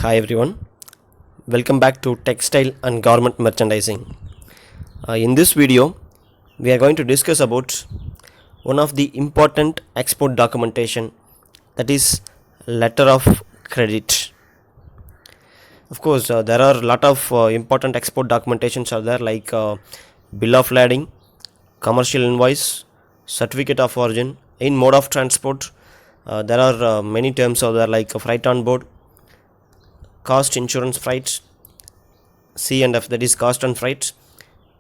Hi everyone, welcome back to Textile and Garment Merchandising. In this video, we are going to discuss about one of the important export documentation, that is letter of credit. Of course, there are a lot of important export documentations are there like bill of lading, commercial invoice, certificate of origin, in mode of transport. There are many terms are there like freight on board, cost insurance freight, C and F, that is cost and freight,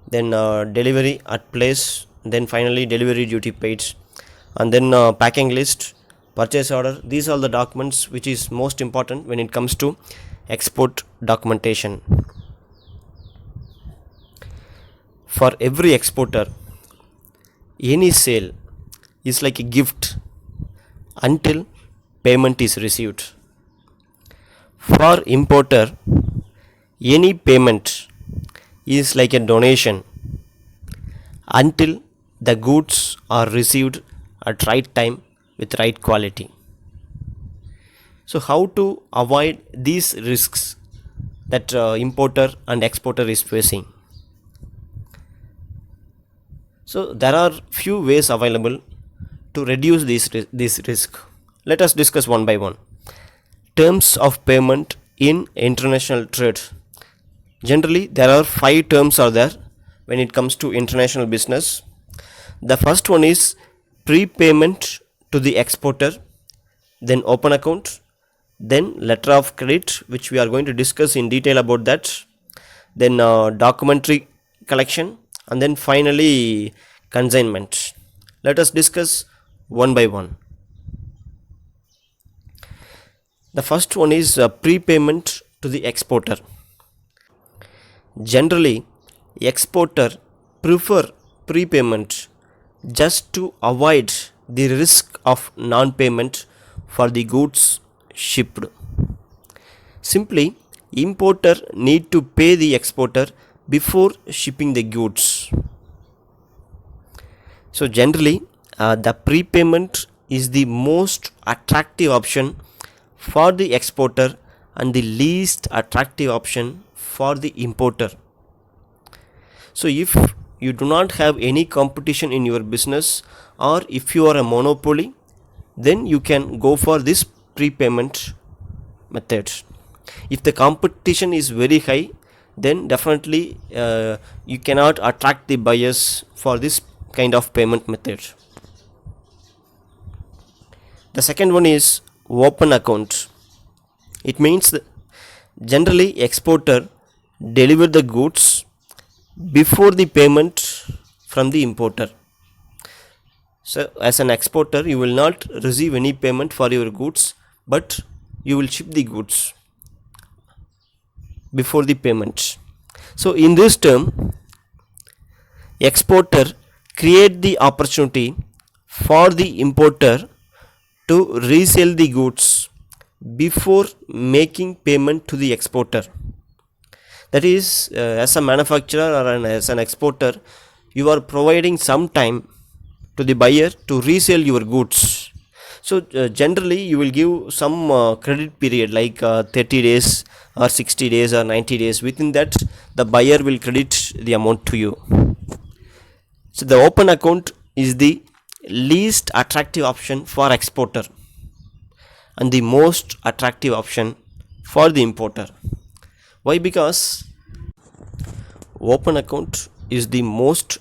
then delivery at place, then finally delivery duty paid, and then packing list, purchase order. These are the documents which is most important when it comes to export documentation. For every exporter, any sale is like a gift until payment is received. For importer, any payment is like a donation until the goods are received at right time with right quality. So how to avoid these risks that importer and exporter is facing? So there are few ways available to reduce this risk. Let us discuss one by one. Terms of payment in international trade. Generally, there are 5 terms are there when it comes to international business. The first one is prepayment to the exporter, then open account, then letter of credit, which we are going to discuss in detail about that, then documentary collection, and then finally consignment. Let us discuss one by one. The first one is prepayment to the exporter. Generally, exporter prefer prepayment just to avoid the risk of non-payment for the goods shipped. Simply, importer need to pay the exporter before shipping the goods. So generally, the prepayment is the most attractive option for the exporter and the least attractive option for the importer. So if you do not have any competition in your business, or if you are a monopoly, then you can go for this prepayment method. If the competition is very high, then definitely you cannot attract the buyers for this kind of payment method. The second one is open account. It means that generally exporter deliver the goods before the payment from the importer. So as an exporter, you will not receive any payment for your goods, but you will ship the goods before the payment. So in this term, exporter create the opportunity for the importer to resell the goods before making payment to the exporter. That is, as a manufacturer or as an exporter, you are providing some time to the buyer to resell your goods. So generally you will give some credit period like 30 days or 60 days or 90 days. Within that, the buyer will credit the amount to you. So the open account is the least attractive option for exporter and the most attractive option for the importer. Why? Because open account is the most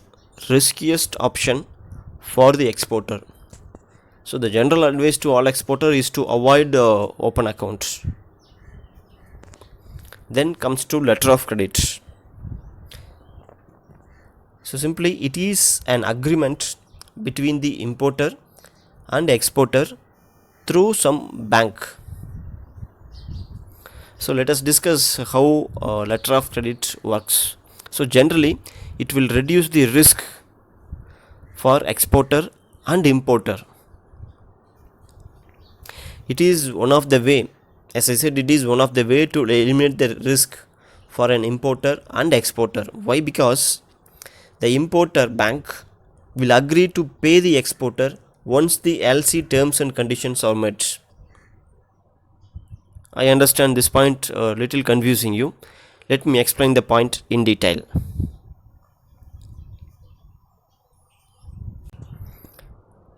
riskiest option for the exporter. So the general advice to all exporter is to avoid open account. Then comes to letter of credit. So simply it is an agreement between the importer and exporter through some bank. So let us discuss how letter of credit works. So generally it will reduce the risk for exporter and importer. It is one of the way, as I said, it is one of the way to eliminate the risk for an importer and exporter. Why? Because the importer bank will agree to pay the exporter once the LC terms and conditions are met. I understand this point little confusing you. Let me explain the point in detail.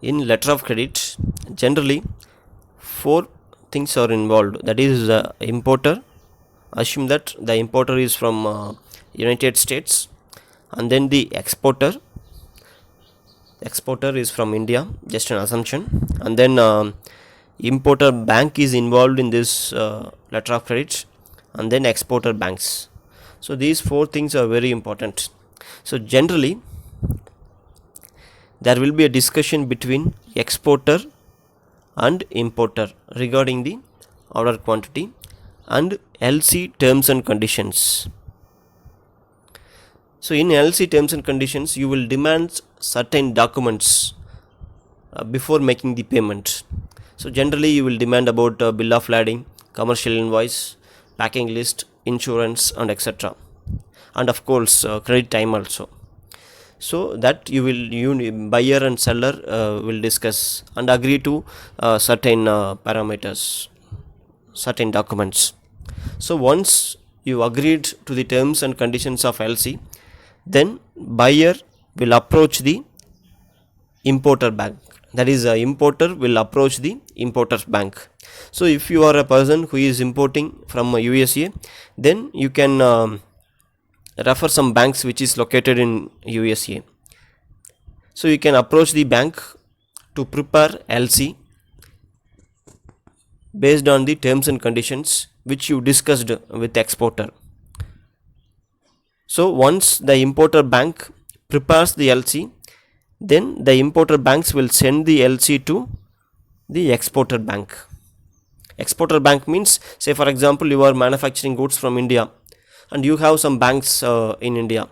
In letter of credit, generally four things are involved. That is the importer. Assume that the importer is from United States, and then the exporter. Exporter is from India. Just an assumption, and then importer bank is involved in this letter of credit, and then exporter banks. So these four things are very important. So generally there will be a discussion between exporter and importer regarding the order quantity and LC terms and conditions. So in LC terms and conditions, you will demand certain documents before making the payment. So generally you will demand about bill of lading, commercial invoice, packing list, insurance, and etc. And of course credit time also. So that buyer and seller will discuss and agree to certain parameters, certain documents. So once you agreed to the terms and conditions of LC, then buyer will approach the importer bank. That is, importer will approach the importer's bank. So if you are a person who is importing from USA, then you can refer some banks which is located in USA. So you can approach the bank to prepare LC based on the terms and conditions which you discussed with exporter. So once the importer bank prepares the LC, then the importer banks will send the LC to the exporter bank. Exporter bank means, say for example, you are manufacturing goods from India and you have some banks in India.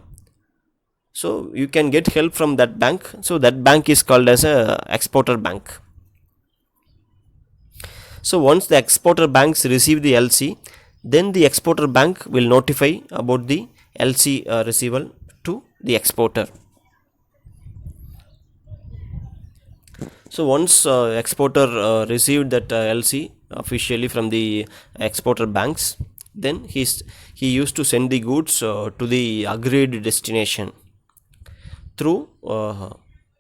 So you can get help from that bank. So that bank is called as a exporter bank. So once the exporter banks receive the LC, then the exporter bank will notify about the LC receivable to the exporter. So once exporter received that LC officially from the exporter banks, then he used to send the goods to the agreed destination through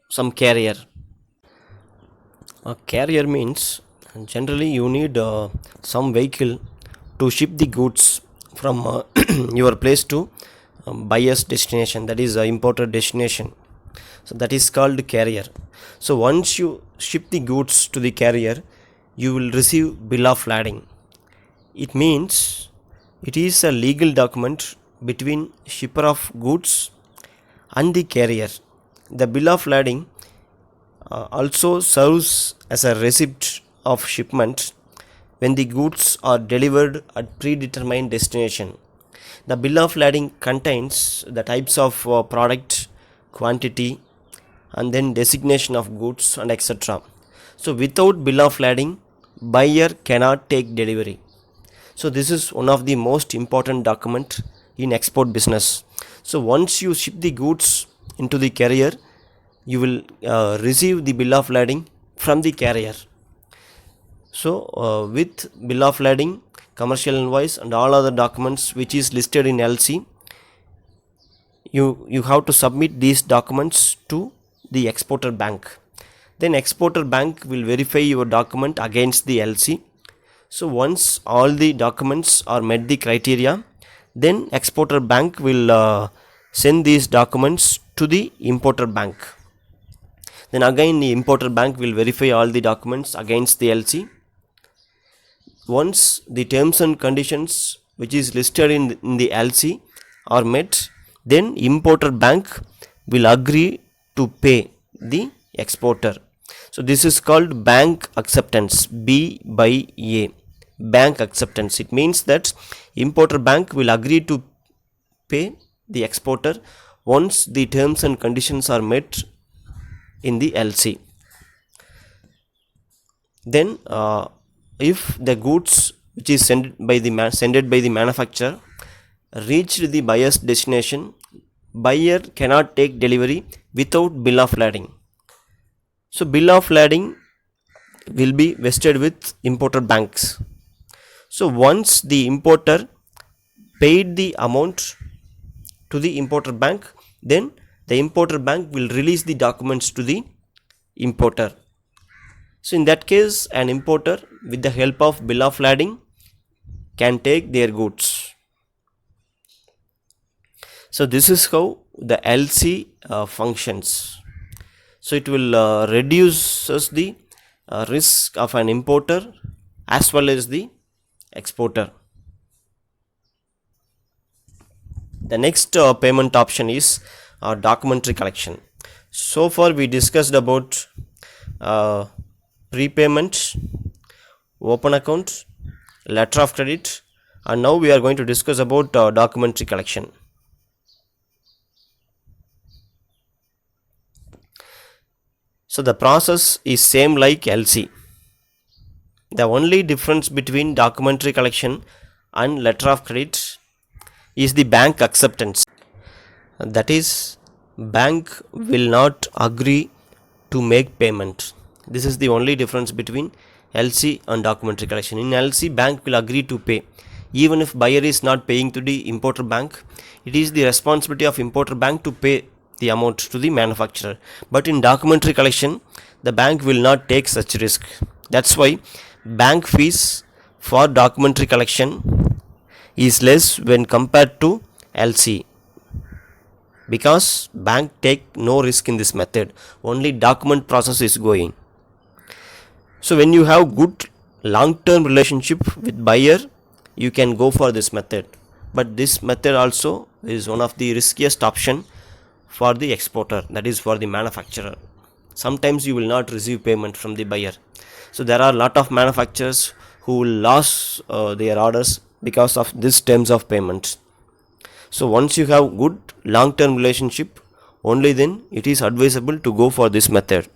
some carrier. A carrier means generally you need some vehicle to ship the goods from your place to buyer's destination, that is importer destination. So that is called carrier. So once you ship the goods to the carrier, you will receive bill of lading. It means it is a legal document between shipper of goods and the carrier. The bill of lading also serves as a receipt of shipment when the goods are delivered at predetermined destination. The bill of lading contains the types of product, quantity, and then designation of goods and etc. So without bill of lading, buyer cannot take delivery. So this is one of the most important document in export business. So once you ship the goods into the carrier, you will receive the bill of lading from the carrier. So with bill of lading, commercial invoice, and all other documents which is listed in LC, you have to submit these documents to the exporter bank. Then exporter bank will verify your document against the LC. So once all the documents are met the criteria, then exporter bank will send these documents to the importer bank. Then again the importer bank will verify all the documents against the LC. Once the terms and conditions which is listed in the LC are met, then importer bank will agree to pay the exporter. So this is called bank acceptance, B by A. Bank acceptance. It means that importer bank will agree to pay the exporter once the terms and conditions are met in the LC. Then if the goods which is sent by the manufacturer reached the buyer's destination, buyer cannot take delivery without bill of lading. So bill of lading will be vested with importer banks. So once the importer paid the amount to the importer bank, then the importer bank will release the documents to the importer. So in that case, an importer with the help of bill of lading can take their goods. So this is how the LC functions. So it will reduces the risk of an importer as well as the exporter. The next payment option is documentary collection. So far we discussed about prepayment, open account, letter of credit, and now we are going to discuss about documentary collection. So the process is same like LC. The only difference between documentary collection and letter of credit is the bank acceptance. That is, bank will not agree to make payment. This is the only difference between LC and documentary collection. In LC, bank will agree to pay. Even if buyer is not paying to the importer bank, it is the responsibility of importer bank to pay the amount to the manufacturer. But in documentary collection, the bank will not take such risk. That's why bank fees for documentary collection is less when compared to LC, because bank take no risk in this method. Only document process is going. So when you have good long term relationship with buyer, you can go for this method. But this method also is one of the riskiest option for the exporter, that is for the manufacturer. Sometimes you will not receive payment from the buyer. So there are a lot of manufacturers who will lose their orders because of this terms of payment. So once you have good long term relationship, only then it is advisable to go for this method.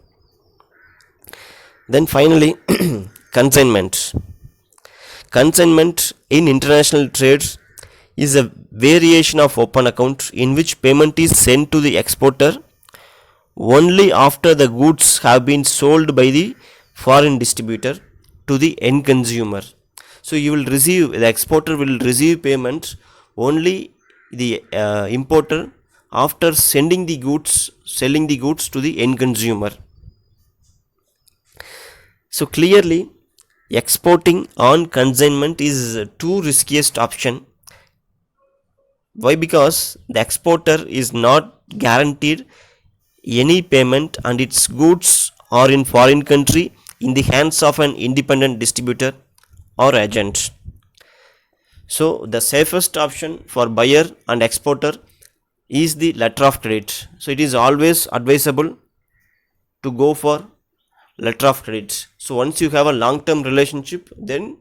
Then finally, consignment. Consignment in international trades is a variation of open account in which payment is sent to the exporter only after the goods have been sold by the foreign distributor to the end consumer. So the exporter will receive payment only the importer after selling the goods to the end consumer. So clearly, exporting on consignment is too riskiest option. Why? Because the exporter is not guaranteed any payment and its goods are in foreign country in the hands of an independent distributor or agent. So the safest option for buyer and exporter is the letter of credit. So it is always advisable to go for letter of credit. So once you have a long term relationship, then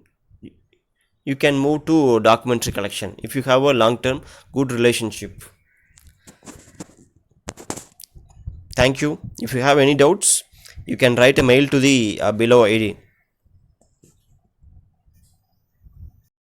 you can move to documentary collection if you have a long term good relationship. Thank you. If you have any doubts, you can write a mail to the below ID.